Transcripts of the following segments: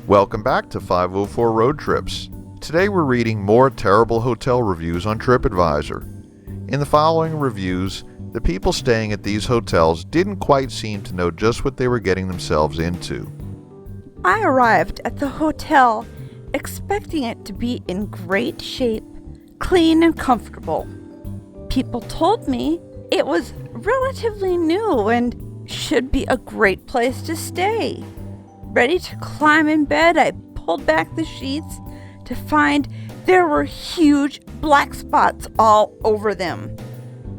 Welcome back to 504 Road Trips. Today we're reading more terrible hotel reviews on TripAdvisor. In the following reviews, the people staying at these hotels didn't quite seem to know just what they were getting themselves into. I arrived at the hotel expecting it to be in great shape, clean and comfortable. People told me it was relatively new and should be a great place to stay. Ready to climb in bed, I pulled back the sheets to find there were huge black spots all over them.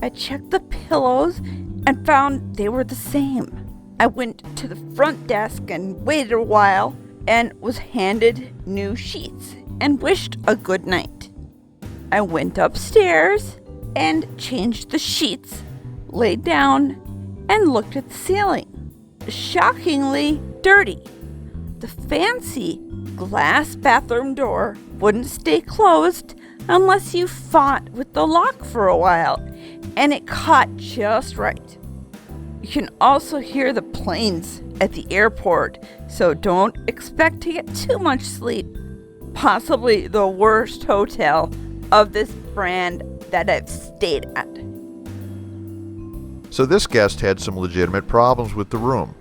I checked the pillows and found they were the same. I went to the front desk and waited a while and was handed new sheets and wished a good night. I went upstairs and changed the sheets, laid down, and looked at the ceiling. Shockingly dirty. The fancy glass bathroom door wouldn't stay closed unless you fought with the lock for a while, and it caught just right. You can also hear the planes at the airport, so don't expect to get too much sleep. Possibly the worst hotel of this brand that I've stayed at. So this guest had some legitimate problems with the room.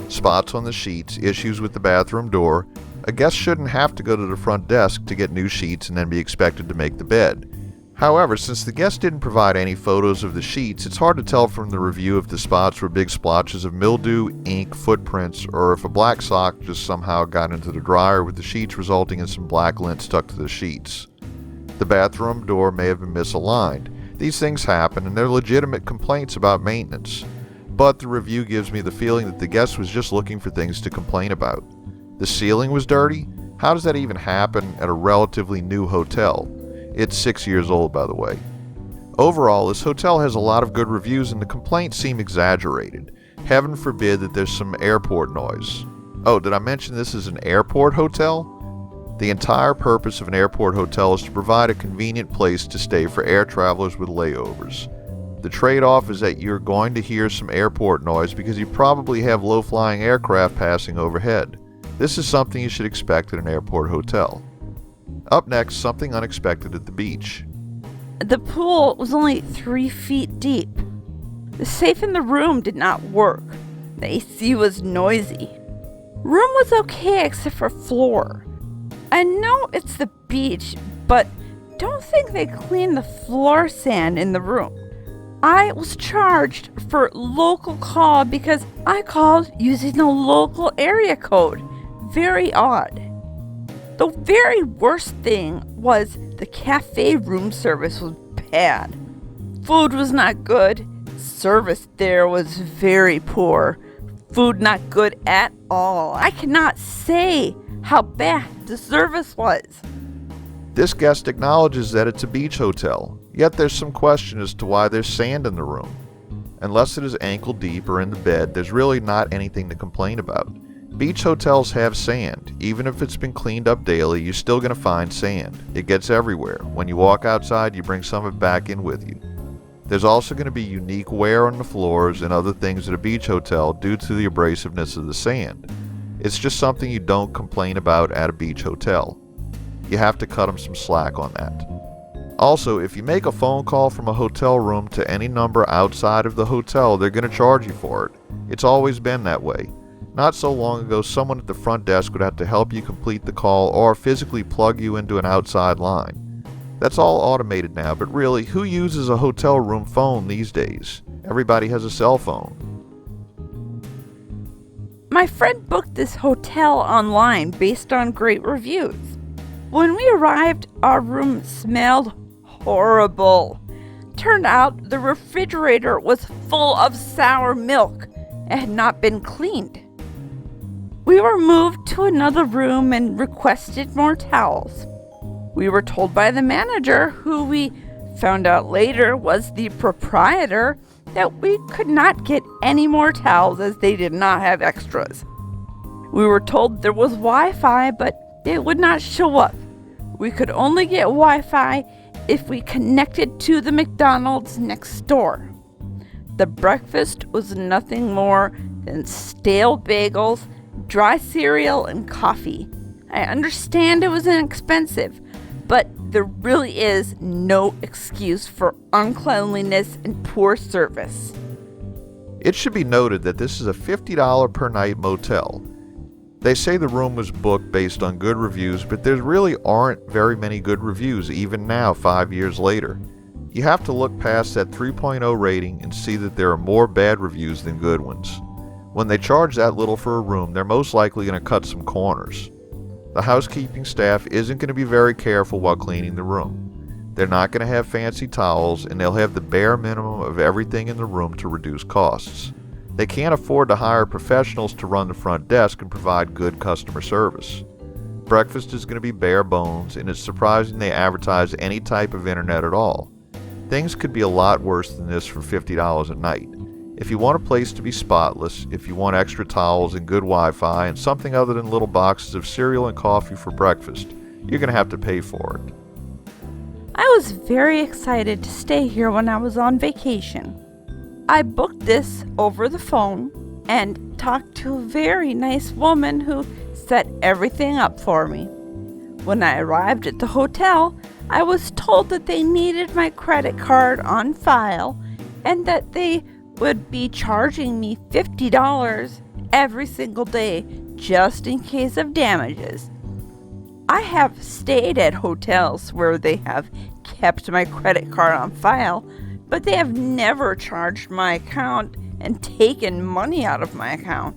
Spots on the sheets, issues with the bathroom door. A guest shouldn't have to go to the front desk to get new sheets and then be expected to make the bed. However, since the guest didn't provide any photos of the sheets, it's hard to tell from the review if the spots were big splotches of mildew, ink, footprints, or if a black sock just somehow got into the dryer with the sheets resulting in some black lint stuck to the sheets. The bathroom door may have been misaligned. These things happen and they're legitimate complaints about maintenance. But the review gives me the feeling that the guest was just looking for things to complain about. The ceiling was dirty? How does that even happen at a relatively new hotel? It's 6 years old, by the way. Overall, this hotel has a lot of good reviews and the complaints seem exaggerated. Heaven forbid that there's some airport noise. Oh, did I mention this is an airport hotel? The entire purpose of an airport hotel is to provide a convenient place to stay for air travelers with layovers. The trade-off is that you're going to hear some airport noise because you probably have low-flying aircraft passing overhead. This is something you should expect at an airport hotel. Up next, something unexpected at the beach. The pool was only 3 feet deep. The safe in the room did not work. The AC was noisy. Room was okay except for floor. I know it's the beach, but don't think they cleaned the floor sand in the room. I was charged for local call because I called using the local area code. Very odd. The very worst thing was the cafe room service was bad. Food was not good. Service there was very poor. Food not good at all. I cannot say how bad the service was. This guest acknowledges that it's a beach hotel, yet there's some question as to why there's sand in the room. Unless it is ankle deep or in the bed, there's really not anything to complain about. Beach hotels have sand. Even if it's been cleaned up daily, you're still going to find sand. It gets everywhere. When you walk outside, you bring some of it back in with you. There's also going to be unique wear on the floors and other things at a beach hotel due to the abrasiveness of the sand. It's just something you don't complain about at a beach hotel. You have to cut them some slack on that. Also, if you make a phone call from a hotel room to any number outside of the hotel, they're going to charge you for it. It's always been that way. Not so long ago, someone at the front desk would have to help you complete the call or physically plug you into an outside line. That's all automated now, but really, who uses a hotel room phone these days? Everybody has a cell phone. My friend booked this hotel online based on great reviews. When we arrived, our room smelled horrible. Turned out the refrigerator was full of sour milk and had not been cleaned. We were moved to another room and requested more towels. We were told by the manager, who we found out later was the proprietor, that we could not get any more towels as they did not have extras. We were told there was Wi-Fi, but it would not show up. We could only get Wi-Fi if we connected to the McDonald's next door. The breakfast was nothing more than stale bagels, dry cereal, and coffee. I understand it was inexpensive, but there really is no excuse for uncleanliness and poor service. It should be noted that this is a $50 per night motel. They say the room was booked based on good reviews, but there really aren't very many good reviews even now, 5 years later. You have to look past that 3.0 rating and see that there are more bad reviews than good ones. When they charge that little for a room, they're most likely going to cut some corners. The housekeeping staff isn't going to be very careful while cleaning the room. They're not going to have fancy towels, and they'll have the bare minimum of everything in the room to reduce costs. They can't afford to hire professionals to run the front desk and provide good customer service. Breakfast is going to be bare bones, and it's surprising they advertise any type of internet at all. Things could be a lot worse than this for $50 a night. If you want a place to be spotless, if you want extra towels and good Wi-Fi and something other than little boxes of cereal and coffee for breakfast, you're going to have to pay for it. I was very excited to stay here when I was on vacation. I booked this over the phone and talked to a very nice woman who set everything up for me. When I arrived at the hotel, I was told that they needed my credit card on file and that they would be charging me $50 every single day just in case of damages. I have stayed at hotels where they have kept my credit card on file, but they have never charged my account and taken money out of my account.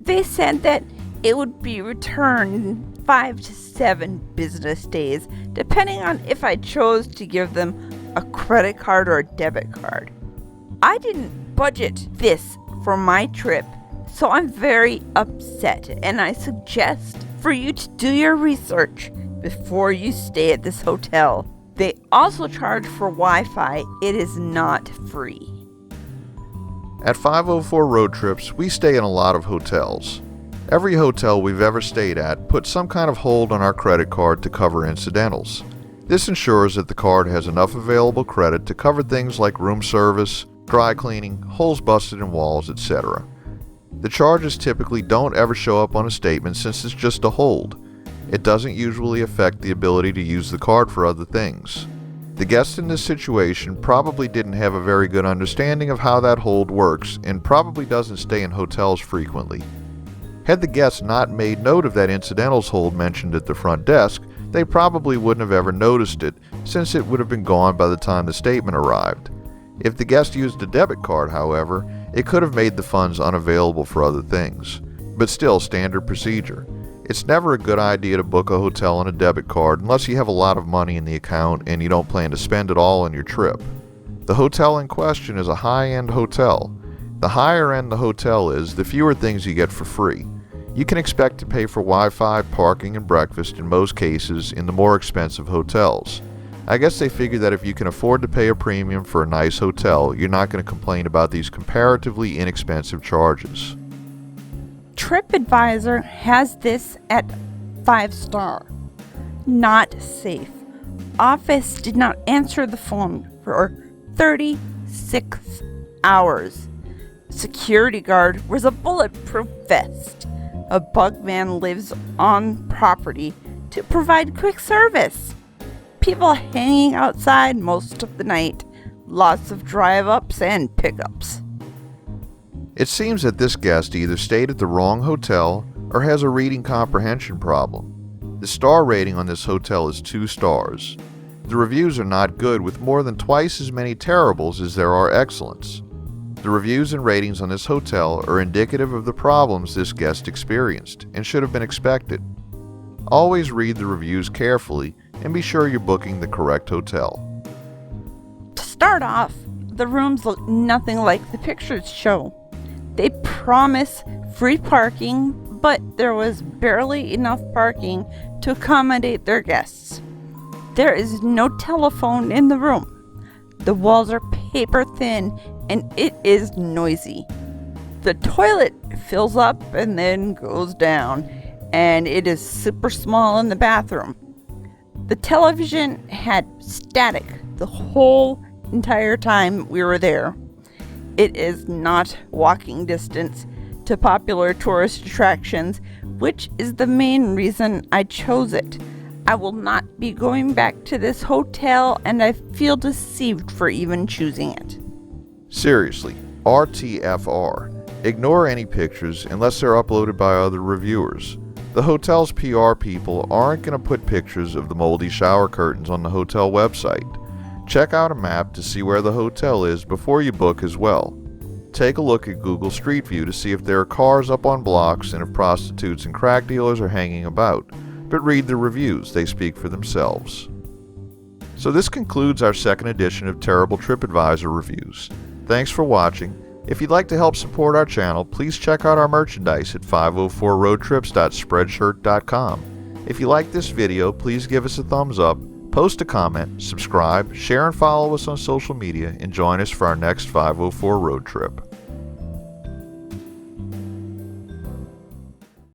They said that it would be returned in 5 to 7 business days, depending on if I chose to give them a credit card or a debit card. I didn't budget this for my trip, so I'm very upset, and I suggest for you to do your research before you stay at this hotel. They also charge for Wi-Fi. It is not free. At 504 Road Trips, we stay in a lot of hotels. Every hotel we've ever stayed at puts some kind of hold on our credit card to cover incidentals. This ensures that the card has enough available credit to cover things like room service, dry cleaning, holes busted in walls, etc. The charges typically don't ever show up on a statement since it's just a hold. It doesn't usually affect the ability to use the card for other things. The guest in this situation probably didn't have a very good understanding of how that hold works and probably doesn't stay in hotels frequently. Had the guest not made note of that incidentals hold mentioned at the front desk, they probably wouldn't have ever noticed it, since it would have been gone by the time the statement arrived. If the guest used a debit card, however, it could have made the funds unavailable for other things. But still, standard procedure. It's never a good idea to book a hotel on a debit card unless you have a lot of money in the account and you don't plan to spend it all on your trip. The hotel in question is a high-end hotel. The higher end the hotel is, the fewer things you get for free. You can expect to pay for Wi-Fi, parking, and breakfast in most cases in the more expensive hotels. I guess they figure that if you can afford to pay a premium for a nice hotel, you're not going to complain about these comparatively inexpensive charges. TripAdvisor has this at 5-star. Not safe. Office did not answer the phone for 36 hours. Security guard wears a bulletproof vest. A bug man lives on property to provide quick service. People hanging outside most of the night. Lots of drive-ups and pickups. It seems that this guest either stayed at the wrong hotel or has a reading comprehension problem. The star rating on this hotel is 2 stars. The reviews are not good, with more than twice as many terribles as there are excellents. The reviews and ratings on this hotel are indicative of the problems this guest experienced and should have been expected. Always read the reviews carefully and be sure you're booking the correct hotel. To start off, the rooms look nothing like the pictures show. They promise free parking, but there was barely enough parking to accommodate their guests. There is no telephone in the room. The walls are paper thin and it is noisy. The toilet fills up and then goes down, and it is super small in the bathroom. The television had static the whole entire time we were there. It is not walking distance to popular tourist attractions, which is the main reason I chose it. I will not be going back to this hotel, and I feel deceived for even choosing it. Seriously, RTFR. Ignore any pictures unless they're uploaded by other reviewers. The hotel's PR people aren't going to put pictures of the moldy shower curtains on the hotel website. Check out a map to see where the hotel is before you book as well. Take a look at Google Street View to see if there are cars up on blocks and if prostitutes and crack dealers are hanging about. But read the reviews, they speak for themselves. So this concludes our second edition of Terrible TripAdvisor Reviews. Thanks for watching. If you'd like to help support our channel, please check out our merchandise at 504roadtrips.spreadshirt.com. If you like this video, please give us a thumbs up, post a comment, subscribe, share and follow us on social media, and join us for our next 504 road trip.